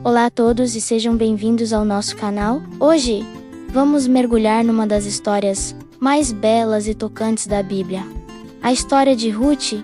Olá a todos e sejam bem-vindos ao nosso canal. Hoje, vamos mergulhar numa das histórias mais belas e tocantes da Bíblia. A história de Ruth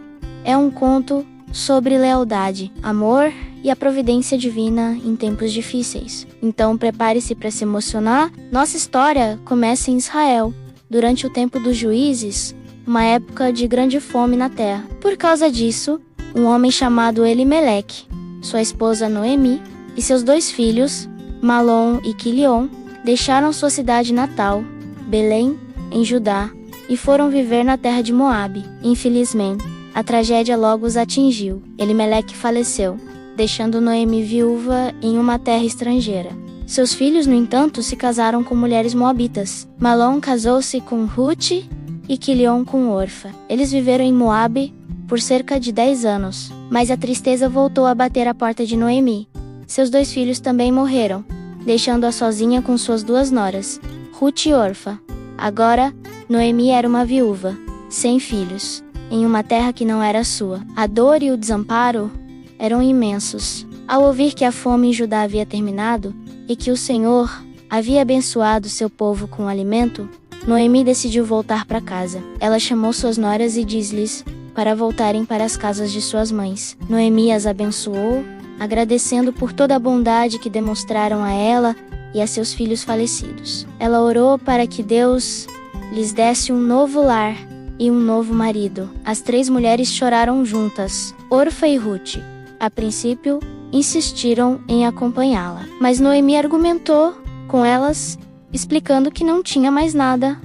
é um conto sobre lealdade, amor e a providência divina em tempos difíceis. Então prepare-se para se emocionar. Nossa história começa em Israel, durante o tempo dos juízes, uma época de grande fome na terra. Por causa disso, um homem chamado Elimeleque, sua esposa Noemi e seus 2 filhos, Malom e Quilion, deixaram sua cidade natal, Belém, em Judá, e foram viver na terra de Moabe. Infelizmente, a tragédia logo os atingiu. Elimeleque faleceu, deixando Noemi viúva em uma terra estrangeira. Seus filhos, no entanto, se casaram com mulheres moabitas. Malom casou-se com Ruth e Quilion com Orfa. Eles viveram em Moabe por cerca de 10 anos, mas a tristeza voltou a bater à porta de Noemi. Seus 2 filhos também morreram, deixando-a sozinha com suas 2 noras, Ruth e Orfa. Agora, Noemi era uma viúva, sem filhos, em uma terra que não era sua. A dor e o desamparo eram imensos. Ao ouvir que a fome em Judá havia terminado e que o Senhor havia abençoado seu povo com alimento, Noemi decidiu voltar para casa. Ela chamou suas noras e disse-lhes para voltarem para as casas de suas mães. Noemi as abençoou, agradecendo por toda a bondade que demonstraram a ela e a seus filhos falecidos. Ela orou para que Deus lhes desse um novo lar e um novo marido. As 3 mulheres choraram juntas, Orfa e Ruth. A princípio, insistiram em acompanhá-la, mas Noemi argumentou com elas, explicando que não tinha mais nada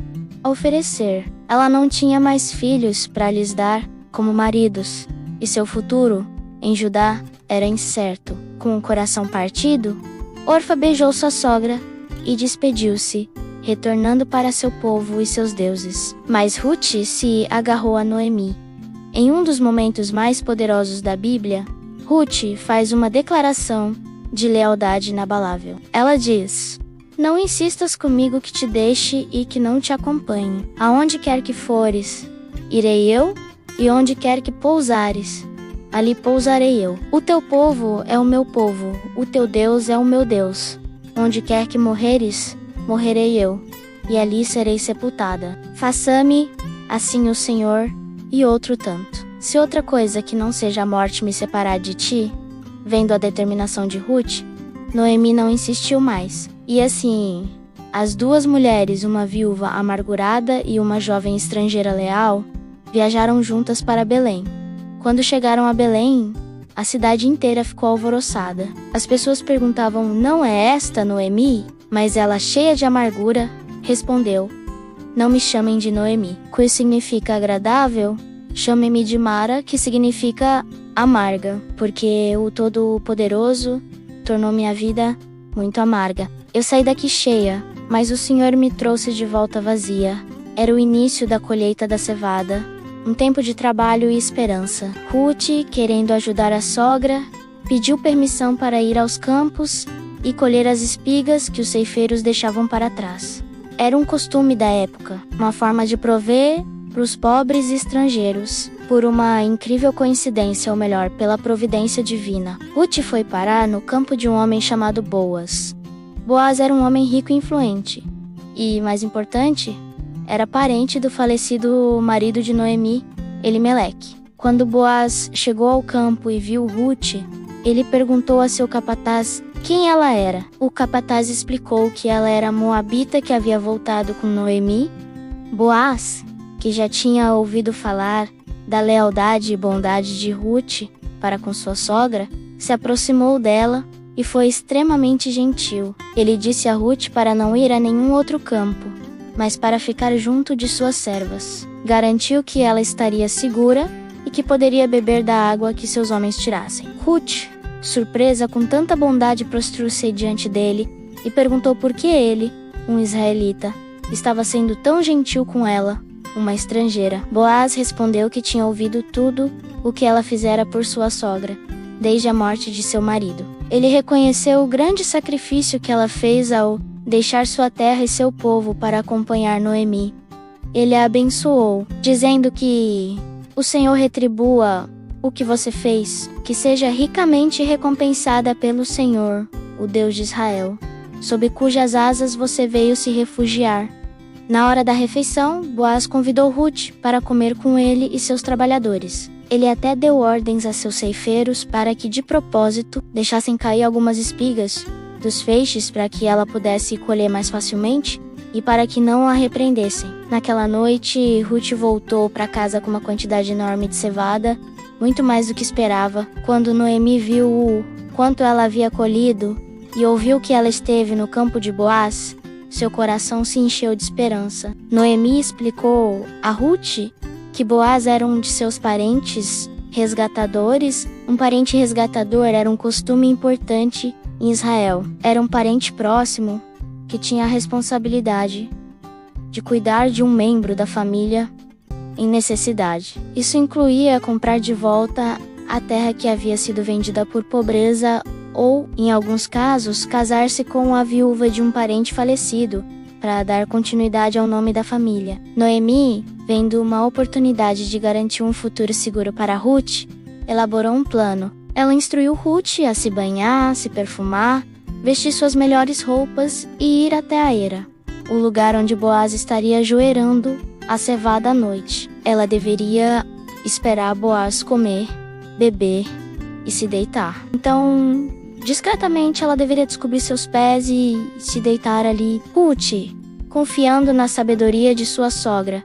a oferecer. Ela não tinha mais filhos para lhes dar como maridos, e seu futuro em Judá era incerto. Com o coração partido, Orfa beijou sua sogra e despediu-se, retornando para seu povo e seus deuses. Mas Ruth se agarrou a Noemi. Em um dos momentos mais poderosos da Bíblia, Ruth faz uma declaração de lealdade inabalável. Ela diz: "Não insistas comigo que te deixe e que não te acompanhe. Aonde quer que fores, irei eu, e onde quer que pousares, ali pousarei eu. O teu povo é o meu povo, o teu Deus é o meu Deus. Onde quer que morreres, morrerei eu, e ali serei sepultada. Faça-me assim o Senhor, e outro tanto. Se outra coisa que não seja a morte me separar de ti." Vendo a determinação de Ruth, Noemi não insistiu mais. E assim, as 2 mulheres, uma viúva amargurada e uma jovem estrangeira leal, viajaram juntas para Belém. Quando chegaram a Belém, a cidade inteira ficou alvoroçada. As pessoas perguntavam: "Não é esta Noemi?" Mas ela, cheia de amargura, respondeu: "Não me chamem de Noemi, que significa agradável. Chamem-me de Mara, que significa amarga, porque o Todo-Poderoso tornou minha vida muito amarga. Eu saí daqui cheia, mas o Senhor me trouxe de volta vazia." Era o início da colheita da cevada, um tempo de trabalho e esperança. Ruth, querendo ajudar a sogra, pediu permissão para ir aos campos e colher as espigas que os ceifeiros deixavam para trás. Era um costume da época, uma forma de prover para os pobres e estrangeiros. Por uma incrível coincidência, ou melhor, pela providência divina, Ruth foi parar no campo de um homem chamado Boaz. Boaz era um homem rico e influente, e, mais importante, era parente do falecido marido de Noemi, Elimeleque. Quando Boaz chegou ao campo e viu Ruth, ele perguntou a seu capataz quem ela era. O capataz explicou que ela era a moabita que havia voltado com Noemi. Boaz, que já tinha ouvido falar da lealdade e bondade de Ruth para com sua sogra, se aproximou dela e foi extremamente gentil. Ele disse a Ruth para não ir a nenhum outro campo, mas para ficar junto de suas servas. Garantiu que ela estaria segura e que poderia beber da água que seus homens tirassem. Ruth, surpresa com tanta bondade, prostrou-se diante dele e perguntou por que ele, um israelita, estava sendo tão gentil com ela, uma estrangeira. Boaz respondeu que tinha ouvido tudo o que ela fizera por sua sogra, desde a morte de seu marido. Ele reconheceu o grande sacrifício que ela fez ao deixar sua terra e seu povo para acompanhar Noemi. Ele a abençoou, dizendo que o Senhor retribua o que você fez, que seja ricamente recompensada pelo Senhor o Deus de Israel, sob cujas asas você veio se refugiar. Na hora da refeição, Boaz convidou Ruth para comer com ele e seus trabalhadores. Ele até deu ordens a seus ceifeiros para que, de propósito, deixassem cair algumas espigas dos feixes para que ela pudesse colher mais facilmente e para que não a repreendessem. Naquela noite, Ruth voltou para casa com uma quantidade enorme de cevada, muito mais do que esperava. Quando Noemi viu o quanto ela havia colhido e ouviu que ela esteve no campo de Boaz, seu coração se encheu de esperança. Noemi explicou a Ruth que Boaz era um de seus parentes resgatadores. Um parente resgatador era um costume importante em Israel. Era um parente próximo que tinha a responsabilidade de cuidar de um membro da família em necessidade. Isso incluía comprar de volta a terra que havia sido vendida por pobreza ou, em alguns casos, casar-se com a viúva de um parente falecido para dar continuidade ao nome da família. Noemi, vendo uma oportunidade de garantir um futuro seguro para Ruth, elaborou um plano. Ela instruiu Ruth a se banhar, se perfumar, vestir suas melhores roupas e ir até a eira, o lugar onde Boaz estaria ajoelhando a cevada à noite. Ela deveria esperar Boaz comer, beber e se deitar. Então, discretamente, ela deveria descobrir seus pés e se deitar ali. Ruth, confiando na sabedoria de sua sogra,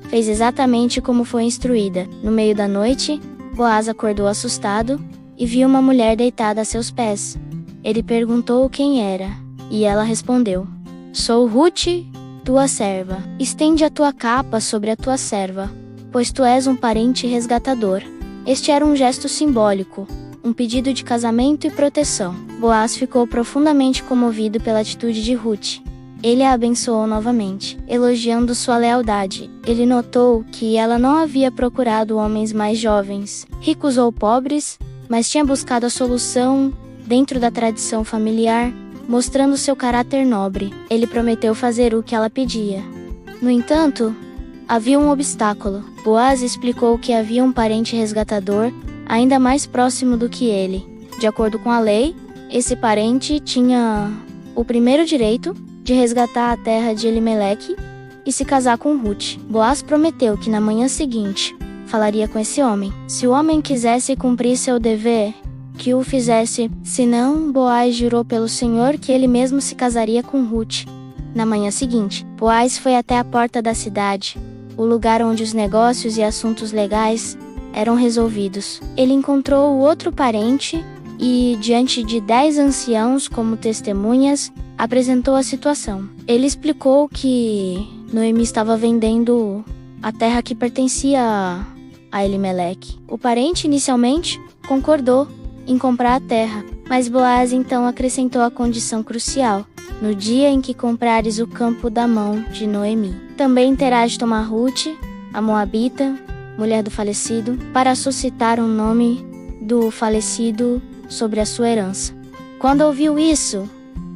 fez exatamente como foi instruída. No meio da noite, Boaz acordou assustado e viu uma mulher deitada a seus pés. Ele perguntou quem era, e ela respondeu: "Sou Ruth, tua serva. Estende a tua capa sobre a tua serva, pois tu és um parente resgatador." Este era um gesto simbólico, um pedido de casamento e proteção. Boaz ficou profundamente comovido pela atitude de Ruth. Ele a abençoou novamente, elogiando sua lealdade. Ele notou que ela não havia procurado homens mais jovens, ricos ou pobres, mas tinha buscado a solução dentro da tradição familiar, mostrando seu caráter nobre. Ele prometeu fazer o que ela pedia. No entanto, havia um obstáculo. Boaz explicou que havia um parente resgatador ainda mais próximo do que ele. De acordo com a lei, esse parente tinha o primeiro direito de resgatar a terra de Elimeleque e se casar com Ruth. Boaz prometeu que na manhã seguinte falaria com esse homem. Se o homem quisesse cumprir seu dever, que o fizesse. Se não, Boaz jurou pelo Senhor que ele mesmo se casaria com Ruth. Na manhã seguinte, Boaz foi até a porta da cidade, o lugar onde os negócios e assuntos legais eram resolvidos. Ele encontrou o outro parente e, diante de 10 anciãos como testemunhas, apresentou a situação. Ele explicou que Noemi estava vendendo a terra que pertencia a Elimeleque. O parente inicialmente concordou em comprar a terra, mas Boaz então acrescentou a condição crucial: no dia em que comprares o campo da mão de Noemi, também terás de tomar Ruth, a Moabita, mulher do falecido, para suscitar o nome do falecido sobre a sua herança. Quando ouviu isso,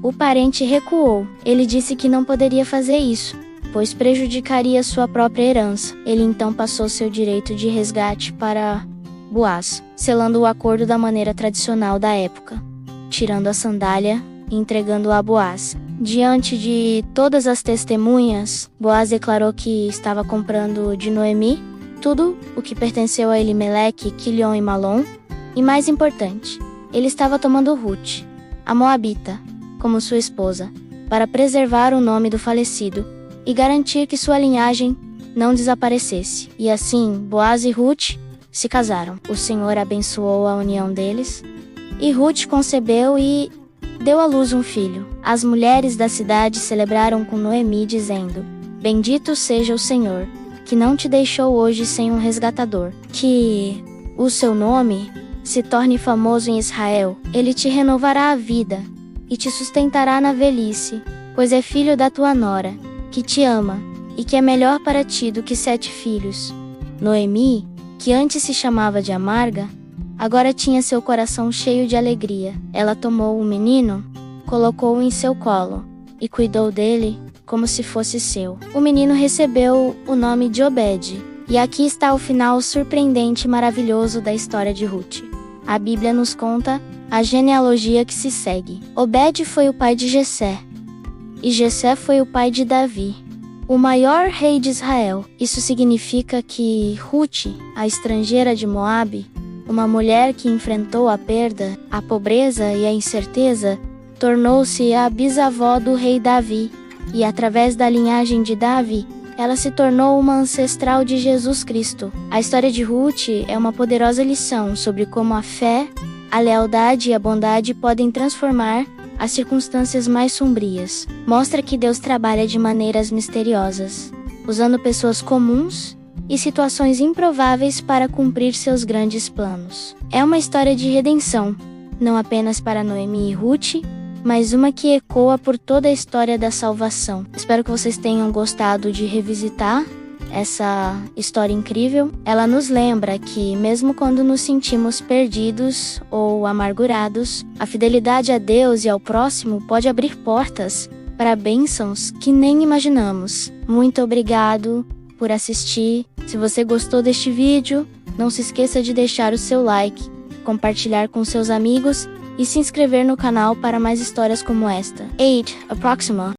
o parente recuou. Ele disse que não poderia fazer isso, pois prejudicaria sua própria herança. Ele então passou seu direito de resgate para Boaz, selando o acordo da maneira tradicional da época, tirando a sandália e entregando-a a Boaz. Diante de todas as testemunhas, Boaz declarou que estava comprando de Noemi tudo o que pertenceu a Elimeleque, Quilion e Malom, e mais importante, ele estava tomando Ruth, a Moabita, como sua esposa, para preservar o nome do falecido e garantir que sua linhagem não desaparecesse. E assim, Boaz e Ruth se casaram. O Senhor abençoou a união deles, e Ruth concebeu e deu à luz um filho. As mulheres da cidade celebraram com Noemi, dizendo: "Bendito seja o Senhor, que não te deixou hoje sem um resgatador. Que o seu nome se torne famoso em Israel. Ele te renovará a vida e te sustentará na velhice, pois é filho da tua nora, que te ama e que é melhor para ti do que 7 filhos." Noemi, que antes se chamava de amarga, agora tinha seu coração cheio de alegria. Ela tomou o menino, colocou-o em seu colo e cuidou dele como se fosse seu. O menino recebeu o nome de Obed. E aqui está o final surpreendente e maravilhoso da história de Ruth. A Bíblia nos conta a genealogia que se segue. Obed foi o pai de Jessé, e Jessé foi o pai de Davi, o maior rei de Israel. Isso significa que Ruth, a estrangeira de Moabe, uma mulher que enfrentou a perda, a pobreza e a incerteza, tornou-se a bisavó do rei Davi, e através da linhagem de Davi, ela se tornou uma ancestral de Jesus Cristo. A história de Ruth é uma poderosa lição sobre como a fé, a lealdade e a bondade podem transformar as circunstâncias mais sombrias. Mostra que Deus trabalha de maneiras misteriosas, usando pessoas comuns e situações improváveis para cumprir seus grandes planos. É uma história de redenção, não apenas para Noemi e Ruth, mas uma que ecoa por toda a história da salvação. Espero que vocês tenham gostado de revisitar essa história incrível. Ela nos lembra que, mesmo quando nos sentimos perdidos ou amargurados, a fidelidade a Deus e ao próximo pode abrir portas para bênçãos que nem imaginamos. Muito obrigado por assistir. Se você gostou deste vídeo, não se esqueça de deixar o seu like, compartilhar com seus amigos e se inscrever no canal para mais histórias como esta. 8. Approxima.